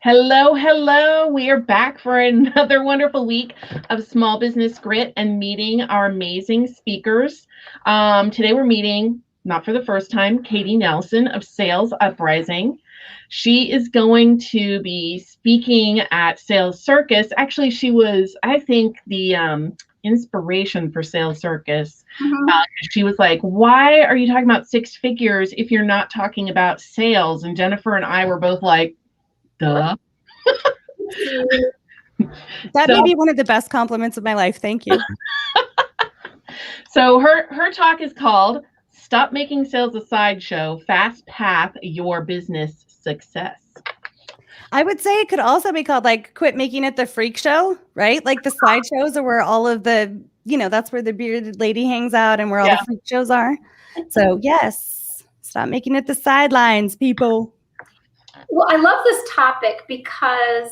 Hello, hello. We are back for another wonderful week of small business grit and meeting our amazing speakers. Today we're meeting, not for the first time, Katie Nelson of Sales Uprising. She is going to be speaking at Sales Circus. Actually, she was, I think, the inspiration for Sales Circus. She was like, why are you talking about six figures if you're not talking about sales? And Jennifer and I were both like, duh. That may be one of the best compliments of my life. Thank you. So her talk is called Stop Making Sales a Sideshow, Fast Path Your Business Success. I would say it could also be called like quit making it the freak show, right? Like the sideshows are where all of the, that's where the bearded lady hangs out and where all the freak shows are. So yes, stop making it the sidelines, people. Well, I love this topic because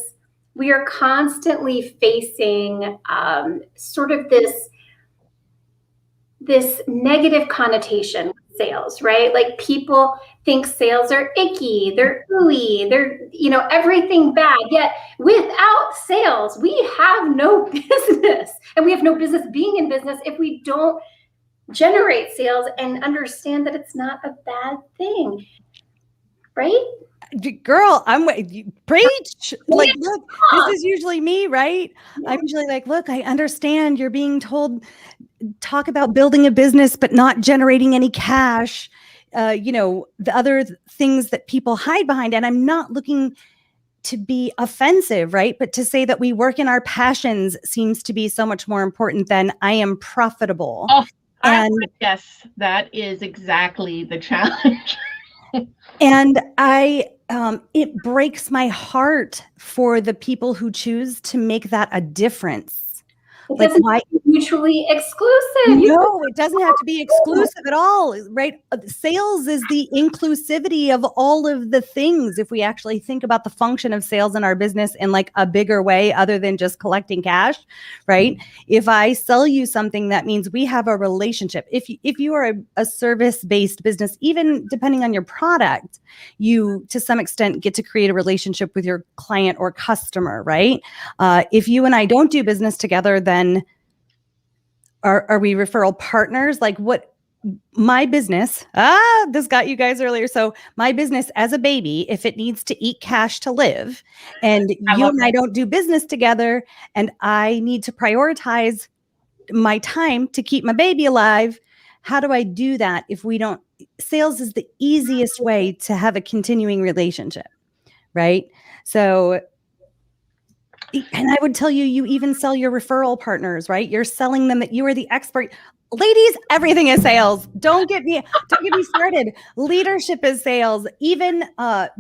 we are constantly facing sort of this negative connotation with sales, right? Like people think sales are icky, they're ooey, they're, everything bad. Yet without sales, we have no business, and we have no business being in business if we don't generate sales and understand that it's not a bad thing, right? Girl, preach. Like, look, this is usually me, right? I'm usually like, look, I understand you're being told, talk about building a business, but not generating any cash. The other things that people hide behind. And I'm not looking to be offensive, right? But to say that we work in our passions seems to be so much more important than I am profitable. Oh, yes, that is exactly the challenge. And it breaks my heart for the people who choose to make that a difference. It doesn't have to be mutually exclusive. No, it doesn't have to be exclusive at all, right? Sales is the inclusivity of all of the things. If we actually think about the function of sales in our business in like a bigger way, other than just collecting cash, right? If I sell you something, that means we have a relationship. If you are a service-based business, even depending on your product, you, to some extent, get to create a relationship with your client or customer, right? If you and I don't do business together, then are we referral partners? Like what my business, this got you guys earlier. So my business as a baby, if it needs to eat cash to live and you and I don't do business together and I need to prioritize my time to keep my baby alive, how do I do that if we don't? Sales is the easiest way to have a continuing relationship, right? So, and I would tell you, you even sell your referral partners, right? You're selling them that you are the expert. Ladies, everything is sales. Don't get me started. Leadership is sales. Even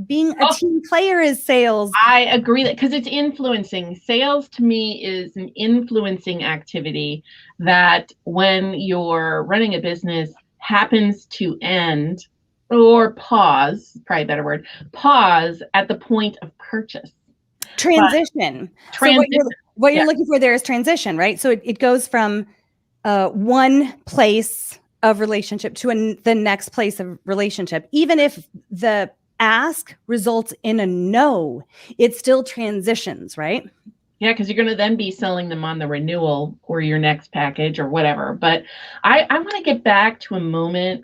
being a team player is sales. I agree that because it's influencing. Sales to me is an influencing activity that when you're running a business happens to end or pause, probably a better word, pause at the point of purchase. Transition. So what you're looking for there is transition, right? So it goes from one place of relationship to the next place of relationship. Even if the ask results in a no, it still transitions, right? Yeah, because you're going to then be selling them on the renewal or your next package or whatever. But I want to get back to a moment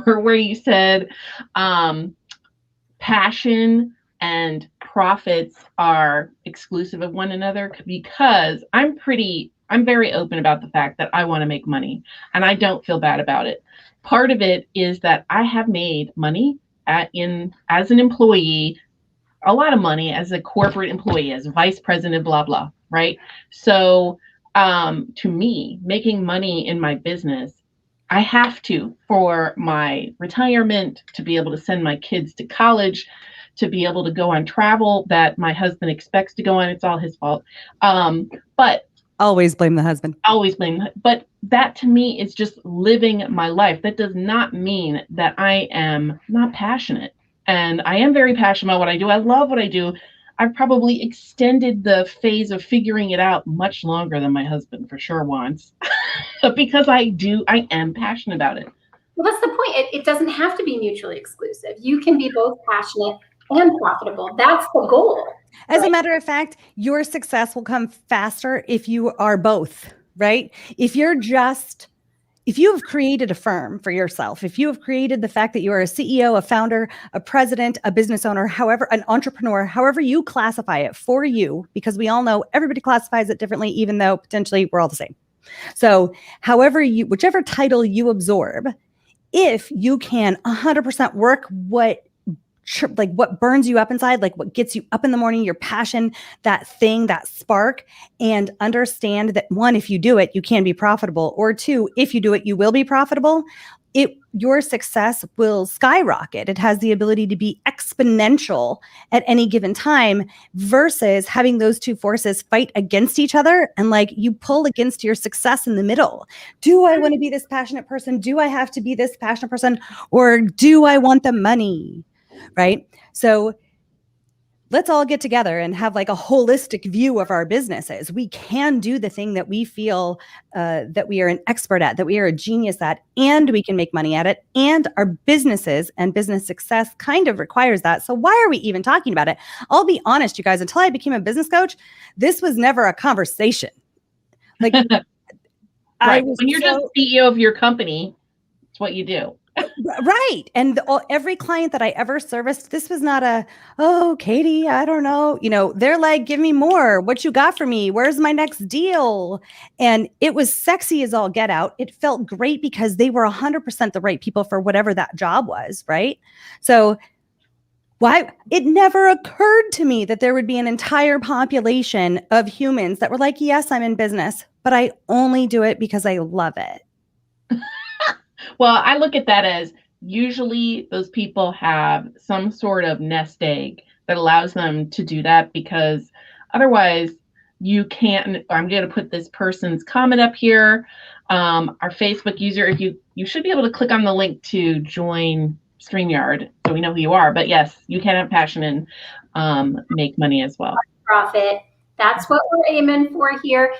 where you said passion and profits are exclusive of one another, because I'm very open about the fact that I want to make money and I don't feel bad about it. Part of it is that I have made money as an employee, a lot of money as a corporate employee, as vice president, blah, blah, right? So to me, making money in my business, I have to, for my retirement, to be able to send my kids to college, to be able to go on travel that my husband expects to go on. It's all his fault. But always blame the husband. Always blame. But that to me is just living my life. That does not mean that I am not passionate. And I am very passionate about what I do. I love what I do. I've probably extended the phase of figuring it out much longer than my husband for sure wants. Because I am passionate about it. Well, that's the point. It doesn't have to be mutually exclusive. You can be both passionate and profitable. That's the goal. As a matter of fact, your success will come faster if you are both, right? If you have created a firm for yourself, if you have created the fact that you are a CEO, a founder, a president, a business owner, however, an entrepreneur, however you classify it for you, because we all know everybody classifies it differently, even though potentially we're all the same. So whichever title you absorb, if you can 100% work what burns you up inside, like what gets you up in the morning, your passion, that thing, that spark, and understand that one, if you do it, you can be profitable, or two, if you do it, you will be profitable. Your success will skyrocket. It has the ability to be exponential at any given time versus having those two forces fight against each other. And like you pull against your success in the middle. Do I want to be this passionate person? Do I have to be this passionate person? Or do I want the money? Right? So let's all get together and have like a holistic view of our businesses. We can do the thing that we feel that we are an expert at, that we are a genius at, and we can make money at it. And our businesses and business success kind of requires that. So why are we even talking about it? I'll be honest, you guys, until I became a business coach, this was never a conversation. Like, right. When you're just CEO of your company, it's what you do. Right. And every client that I ever serviced, this was not Katie, I don't know. They're like, give me more. What you got for me? Where's my next deal? And it was sexy as all get out. It felt great because they were 100% the right people for whatever that job was. Right. So it never occurred to me that there would be an entire population of humans that were like, yes, I'm in business, but I only do it because I love it. Well, I look at that as usually those people have some sort of nest egg that allows them to do that, because otherwise you can't. I'm going to put this person's comment up here. Our Facebook user, if you should be able to click on the link to join StreamYard so we know who you are. But yes, you can have passion and make money as well. Profit. That's what we're aiming for here.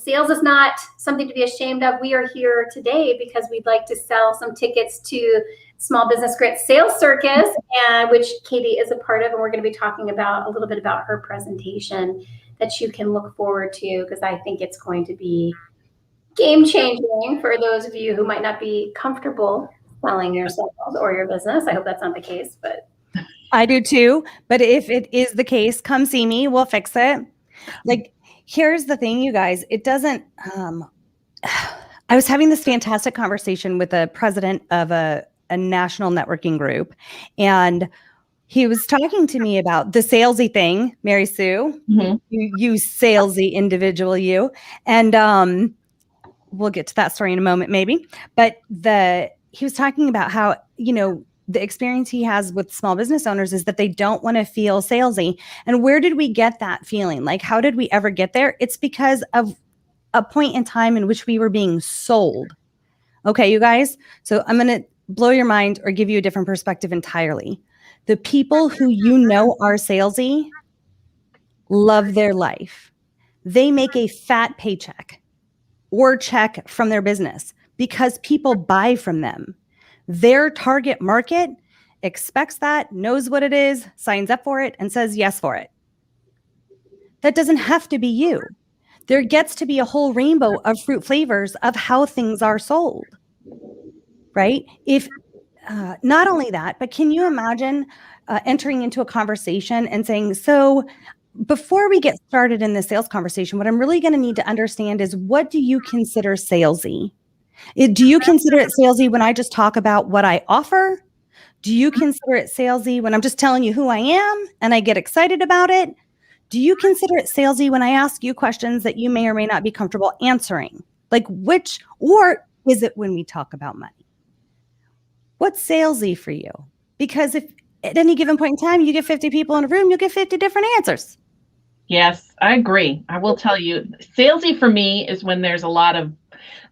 Sales is not something to be ashamed of. We are here today because we'd like to sell some tickets to Small Business Grit Sales Circus, which Katie is a part of. And we're going to be talking about a little bit about her presentation that you can look forward to, because I think it's going to be game changing for those of you who might not be comfortable selling yourself or your business. I hope that's not the case, but I do too. But if it is the case, come see me. We'll fix it. Like, here's the thing, you guys. It doesn't. I was having this fantastic conversation with a president of a national networking group, and he was talking to me about the salesy thing, Mary Sue. Mm-hmm. You salesy individual, you. And we'll get to that story in a moment, maybe. But he was talking about how, the experience he has with small business owners is that they don't want to feel salesy. And where did we get that feeling? Like, how did we ever get there? It's because of a point in time in which we were being sold. Okay, you guys. So I'm going to blow your mind or give you a different perspective entirely. The people who are salesy love their life. They make a fat paycheck or check from their business because people buy from them. Their target market expects that, knows what it is, signs up for it, and says yes for it. That doesn't have to be you. There gets to be a whole rainbow of fruit flavors of how things are sold, right? If not only that, but can you imagine entering into a conversation and saying, so before we get started in the sales conversation, what I'm really going to need to understand is, what do you consider salesy? Do you consider it salesy when I just talk about what I offer? Do you consider it salesy when I'm just telling you who I am and I get excited about it? Do you consider it salesy when I ask you questions that you may or may not be comfortable answering? Like or is it when we talk about money? What's salesy for you? Because if at any given point in time you get 50 people in a room, you'll get 50 different answers. Yes, I agree. I will tell you, salesy for me is when there's a lot of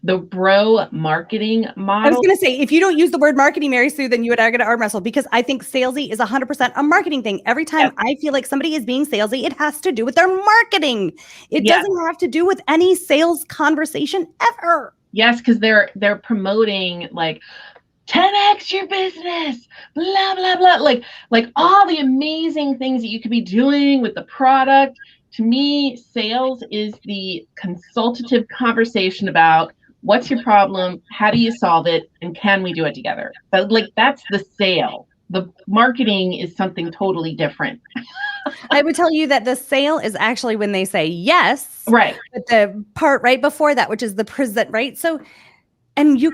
the bro marketing model. I was going to say, if you don't use the word marketing, Mary Sue, then you and I are going to arm wrestle, because I think salesy is 100% a marketing thing. Every time I feel like somebody is being salesy, it has to do with their marketing. It doesn't have to do with any sales conversation ever. Yes, because they're promoting, like, 10x your business, blah, blah, blah. Like all the amazing things that you could be doing with the product. To me, sales is the consultative conversation about what's your problem, how do you solve it, and can we do it together? But like that's the sale. The marketing is something totally different. I would tell you that the sale is actually when they say yes. Right. But the part right before that, which is the present, right? So, and you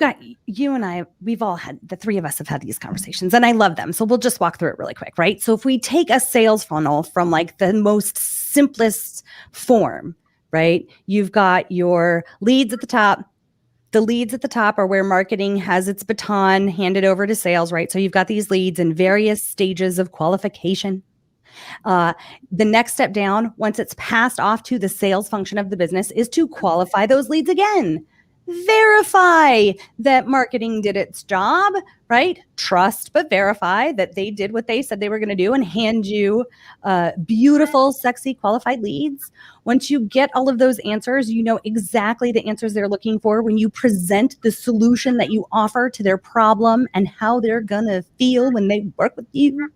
and I, we've all had, the three of us have had these conversations and I love them. So we'll just walk through it really quick, right? So if we take a sales funnel from like the most simplest form, right? You've got your leads at the top. The leads at the top are where marketing has its baton handed over to sales, right? So you've got these leads in various stages of qualification. The next step down, once it's passed off to the sales function of the business, is to qualify those leads again. Verify that marketing did its job, right? Trust, but verify that they did what they said they were going to do and hand you beautiful, sexy, qualified leads. Once you get all of those answers, you know exactly the answers they're looking for when you present the solution that you offer to their problem and how they're going to feel when they work with you,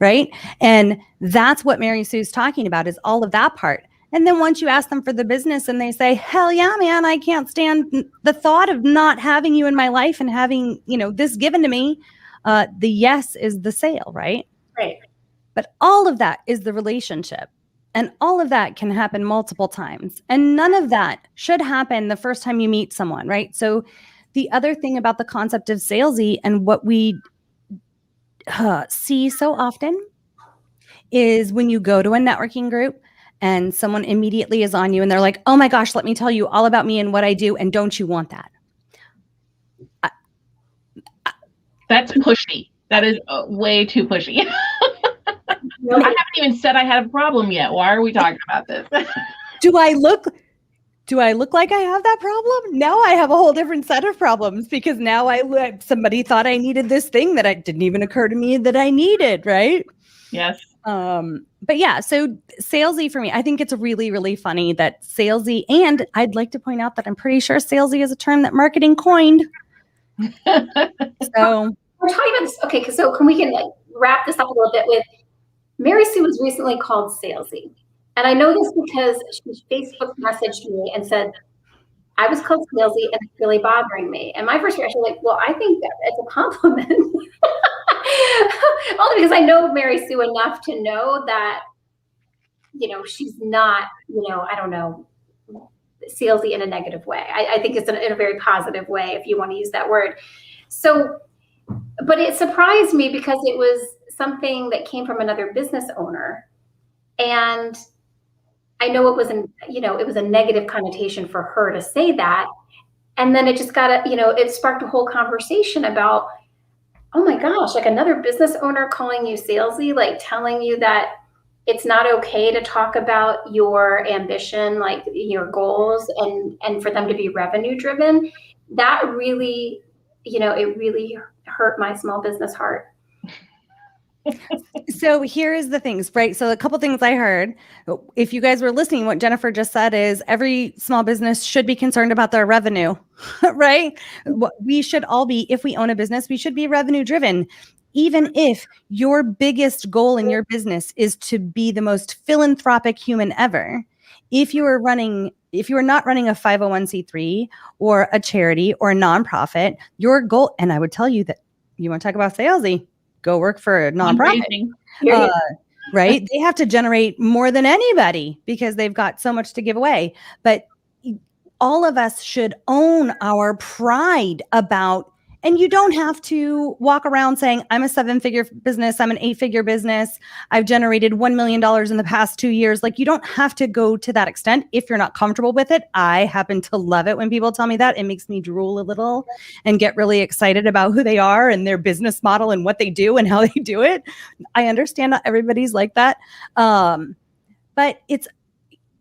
right? And that's what Mary Sue's talking about, is all of that part. And then once you ask them for the business and they say, hell yeah, man, I can't stand the thought of not having you in my life and having, this given to me. The yes is the sale, right? Right. But all of that is the relationship. And all of that can happen multiple times. And none of that should happen the first time you meet someone, right? So the other thing about the concept of salesy and what we see so often is when you go to a networking group and someone immediately is on you and they're like, oh my gosh, let me tell you all about me and what I do. And don't you want that? That's pushy. That is way too pushy. I haven't even said I had a problem yet. Why are we talking about this? Do I look like I have that problem? Now I have a whole different set of problems because now somebody thought I needed this thing that it didn't even occur to me that I needed, right? Yes. But yeah, so salesy for me, I think it's really, really funny that salesy, and I'd like to point out that I'm pretty sure salesy is a term that marketing coined. So we're talking about this. Okay, so can we wrap this up a little bit with Mary Sue was recently called salesy. And I know this because she Facebook messaged me and said, I was called salesy and it's really bothering me. And my first reaction was like, well, I think that it's a compliment. Only because I know Mary Sue enough to know that, she's not, I don't know, salesy in a negative way. I think it's in a very positive way, if you want to use that word. So, but it surprised me because it was something that came from another business owner. And I know it was a negative connotation for her to say that. And then it just it sparked a whole conversation about, oh my gosh, like another business owner calling you salesy, like telling you that it's not okay to talk about your ambition, like your goals, and for them to be revenue driven. That really, it really hurt my small business heart. So here is the things, right? So a couple things I heard. If you guys were listening, what Jennifer just said is every small business should be concerned about their revenue, right? We should all be, if we own a business, we should be revenue driven. Even if your biggest goal in your business is to be the most philanthropic human ever, if you are not running a 501c3 or a charity or a nonprofit, your goal, and I would tell you that you want to talk about salesy, go work for a nonprofit, right? They have to generate more than anybody because they've got so much to give away. But all of us should own our pride about, and you don't have to walk around saying, I'm a 7-figure business, I'm an 8-figure business, I've generated $1 million in the past 2 years. Like, you don't have to go to that extent if you're not comfortable with it. I happen to love it when people tell me that. It makes me drool a little and get really excited about who they are and their business model and what they do and how they do it. I understand not everybody's like that. But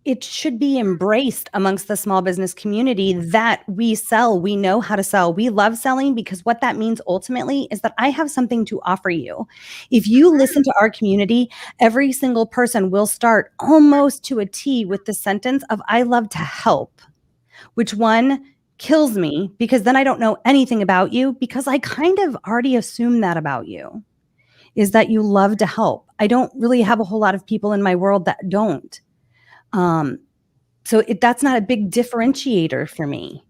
it should be embraced amongst the small business community that we sell. We know how to sell. We love selling because what that means ultimately is that I have something to offer you. If you listen to our community, every single person will start almost to a T with the sentence of, I love to help, which one kills me because then I don't know anything about you because I kind of already assume that about you, is that you love to help. I don't really have a whole lot of people in my world that don't. So that's not a big differentiator for me.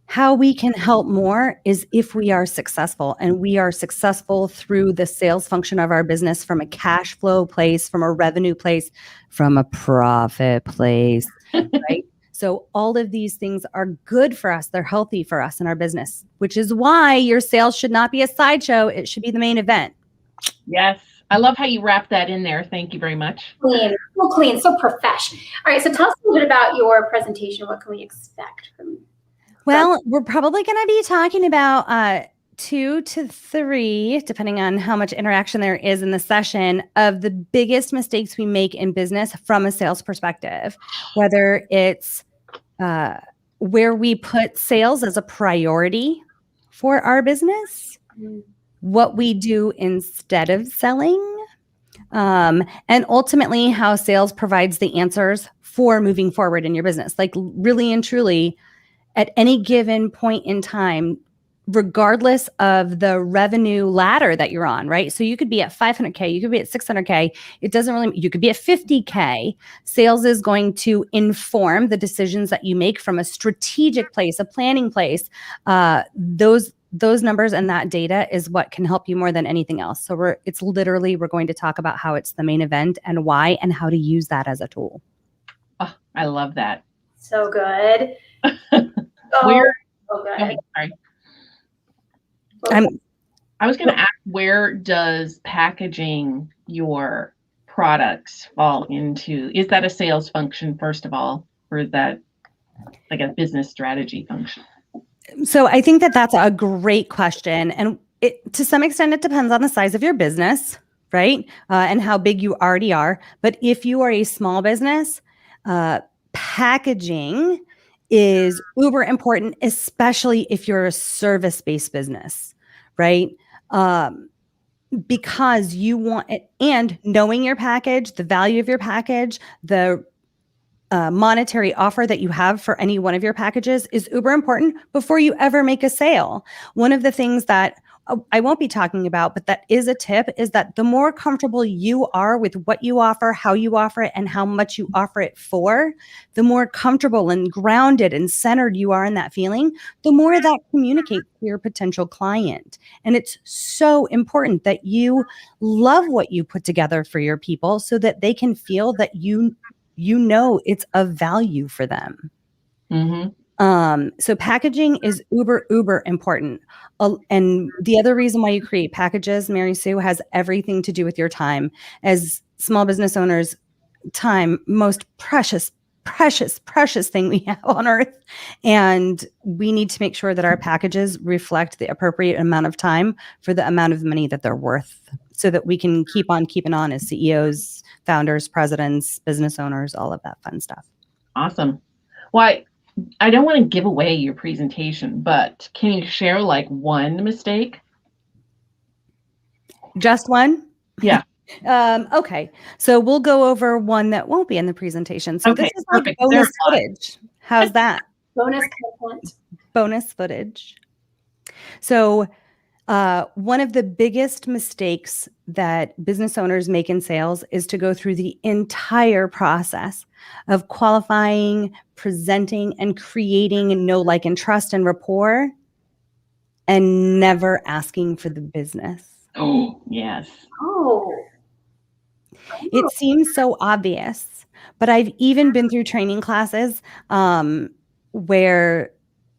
How we can help more is if we are successful, and we are successful through the sales function of our business from a cash flow place, from a revenue place, from a profit place, right? So all of these things are good for us. They're healthy for us in our business, which is why your sales should not be a sideshow. It should be the main event. Yes. I love how you wrap that in there. Thank you very much. Clean, so profesh. All right, so tell us a little bit about your presentation. What can we expect from? Well, we're probably going to be talking about 2 to 3, depending on how much interaction there is in the session, of the biggest mistakes we make in business from a sales perspective, whether it's where we put sales as a priority for our business, what we do instead of selling, and ultimately how sales provides the answers for moving forward in your business. Like really and truly, at any given point in time, regardless of the revenue ladder that you're on, right? So you could be at 500K, you could be at 600K. It doesn't really, you could be at 50K. Sales is going to inform the decisions that you make from a strategic place, a planning place. Those numbers and that data is what can help you more than anything else. So we're going to talk about how it's the main event and why, and how to use that as a tool. Oh, I love that. So good. Where? So good. Okay, sorry. I was going to ask, where does packaging your products fall into? Is that a sales function, first of all, or is that like a business strategy function? So I think that that's a great question. And to some extent, it depends on the size of your business, right? And how big you already are. But if you are a small business, packaging is uber important, especially if you're a service-based business, right? Because you want it, and knowing your package, the value of your package, the monetary offer that you have for any one of your packages is uber important before you ever make a sale. One of the things that I won't be talking about, but that is a tip, is that the more comfortable you are with what you offer, how you offer it, and how much you offer it for, the more comfortable and grounded and centered you are in that feeling, the more that communicates to your potential client. And it's so important that you love what you put together for your people so that they can feel that you know it's of value for them. Mm-hmm. So packaging is uber important. And the other reason why you create packages, Mary Sue, has everything to do with your time. As small business owners, time, most precious thing we have on earth. And we need to make sure that our packages reflect the appropriate amount of time for the amount of money that they're worth, so that we can keep on keeping on as CEOs, founders, presidents, business owners, all of that fun stuff. Awesome. Well, I don't want to give away your presentation, but can you share like one mistake? Just one? Yeah. Okay. So we'll go over one that won't be in the presentation. So okay, this is like perfect. bonus footage. How's that? Bonus content. Bonus footage. So one of the biggest mistakes that business owners make in sales is to go through the entire process of qualifying, presenting, and creating know, like, and trust and rapport, and never asking for the business. Oh, yes. Oh. It seems so obvious, but I've even been through training classes where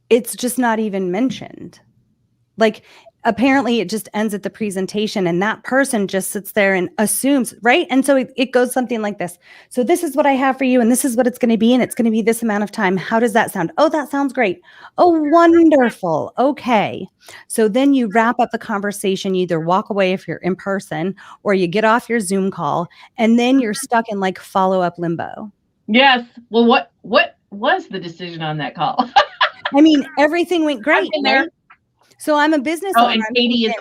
it's just not even mentioned. Like, apparently it just ends at the presentation and that person just sits there and assumes, right? And so it goes something like this. So this is what I have for you, and this is what it's going to be, and it's going to be this amount of time. How does that sound? Oh, that sounds great. Oh, wonderful. Okay. So then you wrap up the conversation. You either walk away if you're in person, or you get off your Zoom call, and then you're stuck in like follow-up limbo. Yes. Well, what was the decision on that call? I mean, everything went great. I've been there. So I'm a business owner. Oh, and Katie is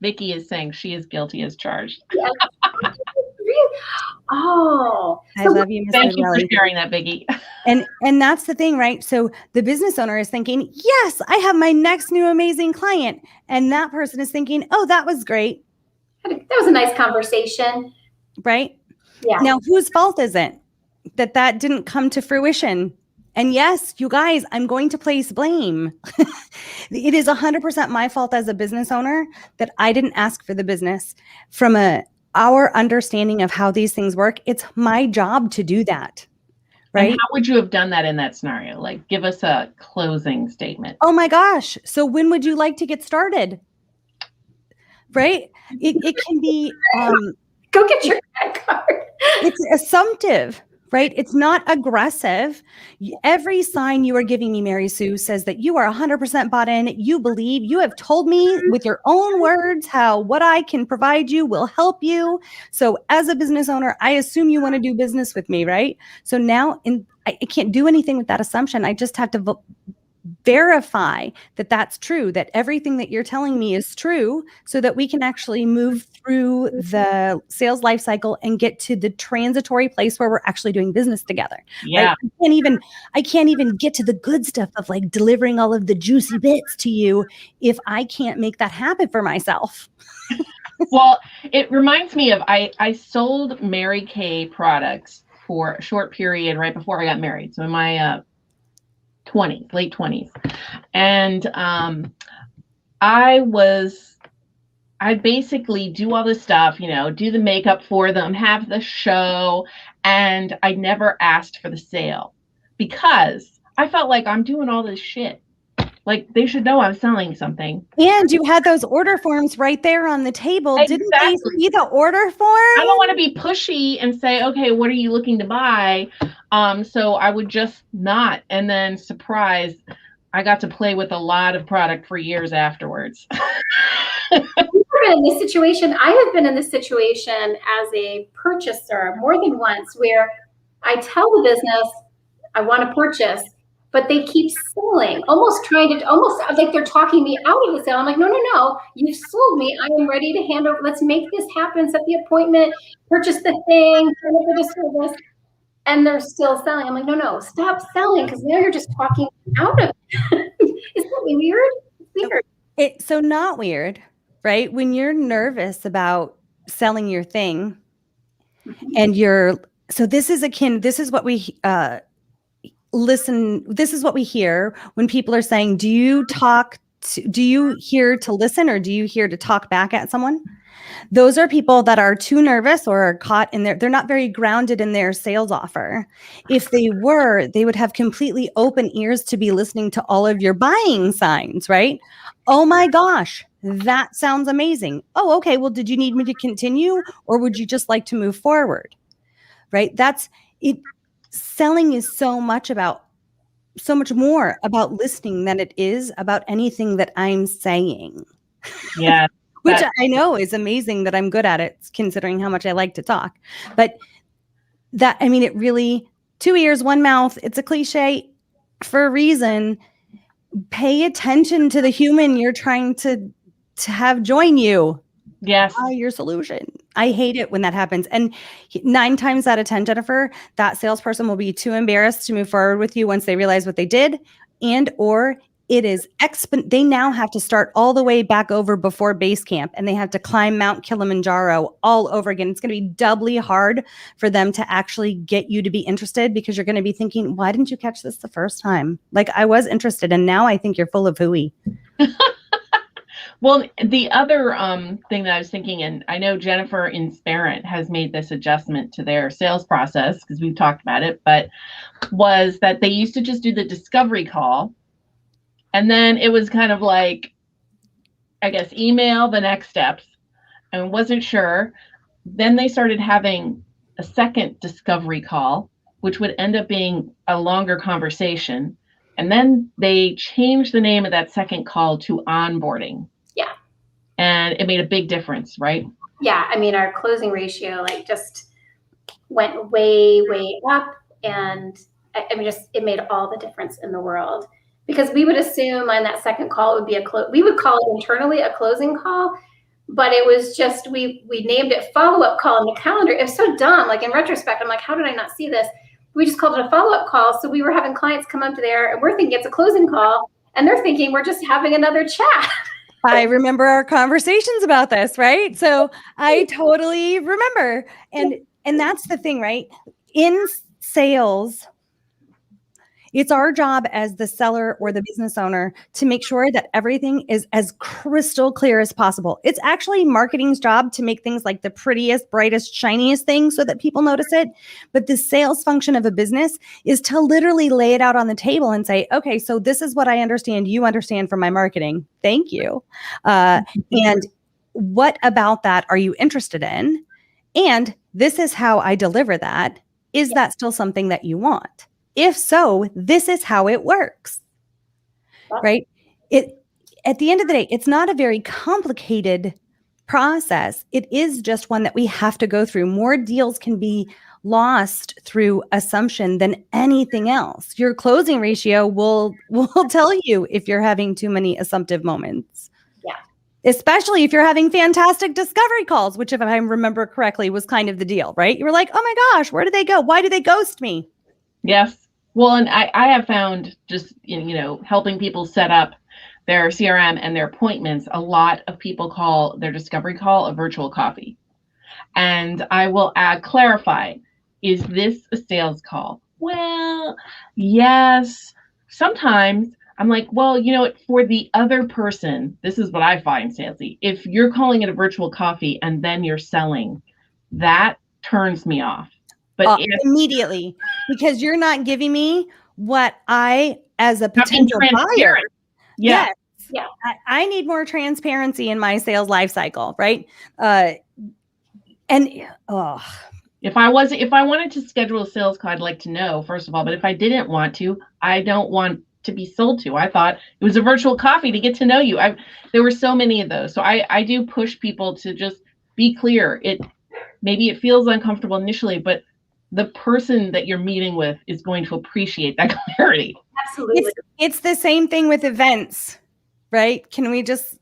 Vicky is saying she is guilty as charged. Oh. I love you, Miss Thank you for Riley. sharing that, Biggie. And that's the thing, right? So the business owner is thinking, yes, I have my next new amazing client. And that person is thinking, oh, that was great. That was a nice conversation. Right? Yeah. Now, whose fault is it that didn't come to fruition? And yes, you guys, I'm going to place blame. It is 100% my fault as a business owner that I didn't ask for the business. From our understanding of how these things work, it's my job to do that. Right? And how would you have done that in that scenario? Like, give us a closing statement. Oh my gosh. So when would you like to get started? Right? It can be go get your credit card. It's assumptive, right? It's not aggressive. Every sign you are giving me, Mary Sue, says that you are 100% bought in. You believe, you have told me with your own words how what I can provide you will help you. So as a business owner, I assume you want to do business with me, right? So now I can't do anything with that assumption. I just have to verify that that's true, that everything that you're telling me is true, so that we can actually move through the sales life cycle and get to the transitory place where we're actually doing business together. Yeah. Right? I can't even get to the good stuff of like delivering all of the juicy bits to you if I can't make that happen for myself. Well, it reminds me of I sold Mary Kay products for a short period right before I got married. So in my 20s, late 20s. And I basically do all this stuff, do the makeup for them, have the show, and I never asked for the sale because I felt like I'm doing all this shit. Like they should know I'm selling something. And you had those order forms right there on the table. Exactly. Didn't they see the order form? I don't want to be pushy and say, okay, what are you looking to buy? So I would just not. And then surprise, I got to play with a lot of product for years afterwards. We've been in this situation. I have been in this situation as a purchaser more than once where I tell the business I want to purchase, but they keep selling, almost like they're talking me out of the sale. I'm like, no, you've sold me. I am ready to hand over. Let's make this happen. Set the appointment, purchase the thing, sign up for the service. And they're still selling. I'm like, no, stop selling, because now you're just talking out of it. Isn't that weird? It's weird. It's so not weird, right? When you're nervous about selling your thing and this is what we this is what we hear when people are saying, do you hear to listen or do you hear to talk back at someone? Those are people that are too nervous or are caught in they're not very grounded in their sales offer. If they were, they would have completely open ears to be listening to all of your buying signs, right? Oh my gosh, that sounds amazing. Oh, okay. Well, did you need me to continue or would you just like to move forward? Right? That's it. Selling is so much more about listening than it is about anything that I'm saying. Yeah. Which I know is amazing that I'm good at it, considering how much I like to talk. But it really, 2 ears, 1 mouth, it's a cliche for a reason. Pay attention to the human you're trying to have join you. Yes. Your solution. I hate it when that happens. And 9 times out of 10, Jennifer, that salesperson will be too embarrassed to move forward with you once they realize what they did, or it is they now have to start all the way back over before base camp and they have to climb Mount Kilimanjaro all over again. It's going to be doubly hard for them to actually get you to be interested because you're going to be thinking, why didn't you catch this the first time? Like I was interested and now I think you're full of hooey. Well, the other thing that I was thinking, and I know Jennifer in Sparent has made this adjustment to their sales process because we've talked about it, but was that they used to just do the discovery call. And then it was kind of like, I guess, email the next steps and wasn't sure. Then they started having a second discovery call, which would end up being a longer conversation. And then they changed the name of that second call to onboarding. Yeah. And it made a big difference, right? Yeah. I mean, our closing ratio just went way, way up. And it made all the difference in the world. Because we would assume on that second call it would be we would call it internally a closing call, but it was just, we named it follow-up call in the calendar. It was so dumb. Like in retrospect, I'm like, how did I not see this? We just called it a follow-up call. So we were having clients come up to there and we're thinking it's a closing call and they're thinking we're just having another chat. I remember our conversations about this, right? So I totally remember. And that's the thing, right? In sales, it's our job as the seller or the business owner to make sure that everything is as crystal clear as possible. It's actually marketing's job to make things like the prettiest, brightest, shiniest thing so that people notice it. But the sales function of a business is to literally lay it out on the table and say, okay, so this is what I understand you understand from my marketing. Thank you. And what about that are you interested in? And this is how I deliver that. Is that still something that you want? If so, this is how it works, right? At the end of the day, it's not a very complicated process. It is just one that we have to go through. More deals can be lost through assumption than anything else. Your closing ratio will tell you if you're having too many assumptive moments. Yeah. Especially if you're having fantastic discovery calls, which if I remember correctly was kind of the deal, right? You were like, oh my gosh, where did they go? Why did they ghost me? Yes. Well, and I have found just, helping people set up their CRM and their appointments, a lot of people call their discovery call a virtual coffee. And I will clarify, is this a sales call? Well, yes. Sometimes I'm like, well, for the other person, this is what I find salesy. If you're calling it a virtual coffee and then you're selling, that turns me off. But immediately, because you're not giving me what I, as a potential buyer, yes, I need more transparency in my sales life cycle, right? If I wanted to schedule a sales call, I'd like to know, first of all. But if I didn't want to, I don't want to be sold to. I thought it was a virtual coffee to get to know you. There were so many of those, so I do push people to just be clear. Maybe it feels uncomfortable initially, but the person that you're meeting with is going to appreciate that clarity. Absolutely. It's the same thing with events, right? Can we just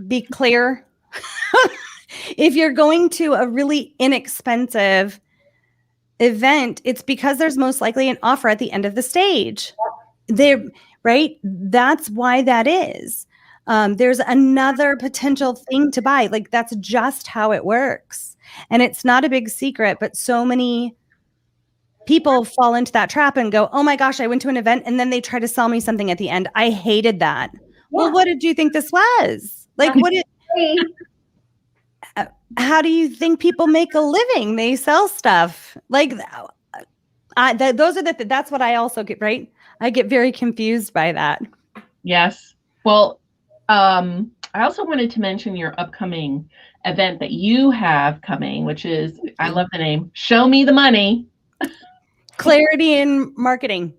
be clear? If you're going to a really inexpensive event, it's because there's most likely an offer at the end of the stage. Right? That's why that is. There's another potential thing to buy. Like that's just how it works. And it's not a big secret, but so many people fall into that trap and go, oh my gosh, I went to an event and then they try to sell me something at the end. I hated that. Yeah. Well, what did you think this was? Like, how do you think people make a living? They sell stuff. Like, that's what I also get, right? I get very confused by that. Yes. Well, I also wanted to mention your upcoming event that you have coming, which is, I love the name, Show Me the Money. Clarity in marketing.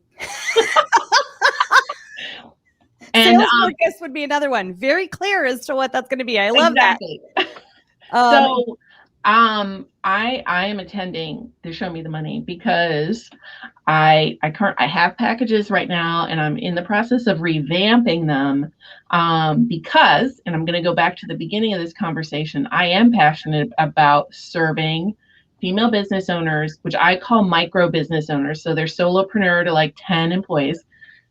And Sales Circus would be another one. Very clear as to what that's going to be. I love that. So I am attending the Show Me the Money because I have packages right now and I'm in the process of revamping them because, and I'm going to go back to the beginning of this conversation, I am passionate about serving female business owners, which I call micro business owners. So they're solopreneur to like 10 employees.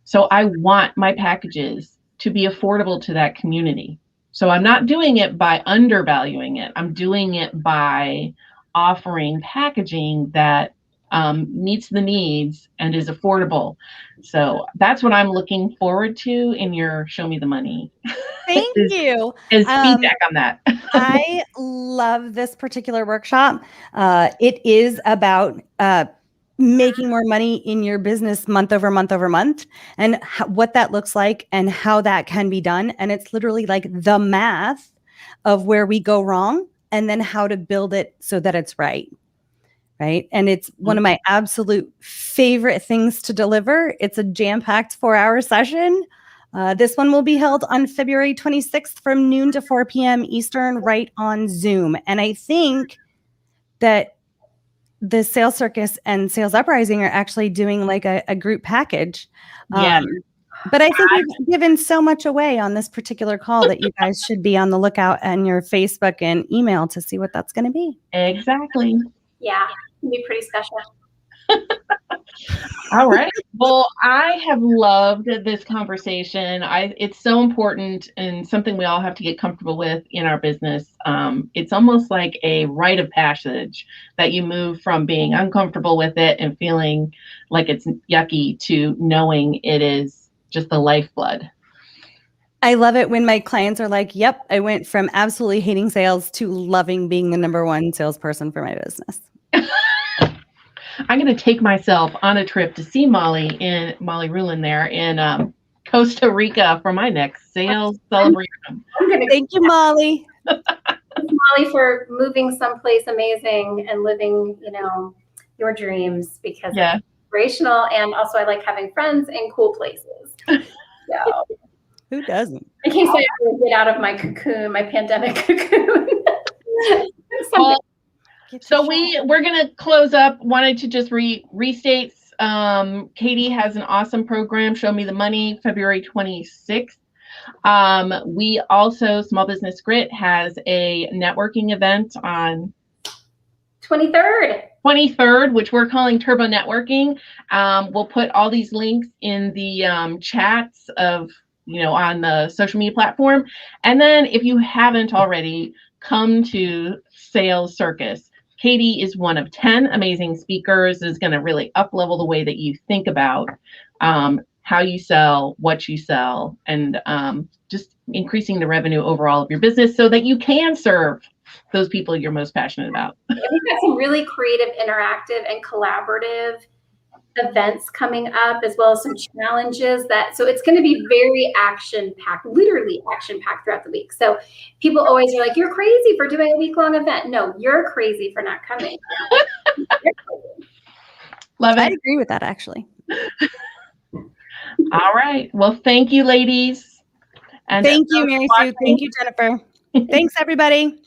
So I want my packages to be affordable to that community. So I'm not doing it by undervaluing it. I'm doing it by offering packaging that meets the needs and is affordable. So that's what I'm looking forward to in your Show Me the Money. Thank you. Is feedback on that. I love this particular workshop. It is about making more money in your business month over month over month and what that looks like and how that can be done. And it's literally like the math of where we go wrong and then how to build it so that it's right. Right. And it's one of my absolute favorite things to deliver. It's a jam-packed 4-hour session. This one will be held on February 26th from noon to 4 p.m. Eastern, right on Zoom. And I think that the Sales Circus and Sales Uprising are actually doing like a group package. Yeah. But I think we've given so much away on this particular call that you guys should be on the lookout on your Facebook and email to see what that's going to be. Exactly. Yeah, it'll be pretty special. All right. Well, I have loved this conversation. It's so important and something we all have to get comfortable with in our business. It's almost like a rite of passage that you move from being uncomfortable with it and feeling like it's yucky to knowing it is just the lifeblood. I love it when my clients are like, yep, I went from absolutely hating sales to loving being the number one salesperson for my business. I'm going to take myself on a trip to see Molly Rulin there in Costa Rica for my next sales celebration. Thank you, Molly. Molly, for moving someplace amazing and living, your dreams, because it's inspirational. And also I like having friends in cool places. So who doesn't? In case I ever get out of my cocoon, my pandemic cocoon. So we're going to close up. Wanted to just restate. Katie has an awesome program, Show Me the Money, February 26th. We also, Small Business Grit has a networking event on 23rd, which we're calling Turbo Networking. We'll put all these links in the chats of, on the social media platform. And then if you haven't already, come to Sales Circus. Katie is one of 10 amazing speakers, is going to really up-level the way that you think about how you sell, what you sell, and just increasing the revenue overall of your business so that you can serve those people you're most passionate about. We've got some really creative, interactive, and collaborative events coming up, as well as some challenges so it's going to be very action-packed, literally action-packed throughout the week. So people always are like, you're crazy for doing a week-long event. No, you're crazy for not coming. Love it. I agree with that, actually. All right. Well, thank you, ladies. And thank you, Mary Sue. Thank you, Jennifer. Thanks, everybody.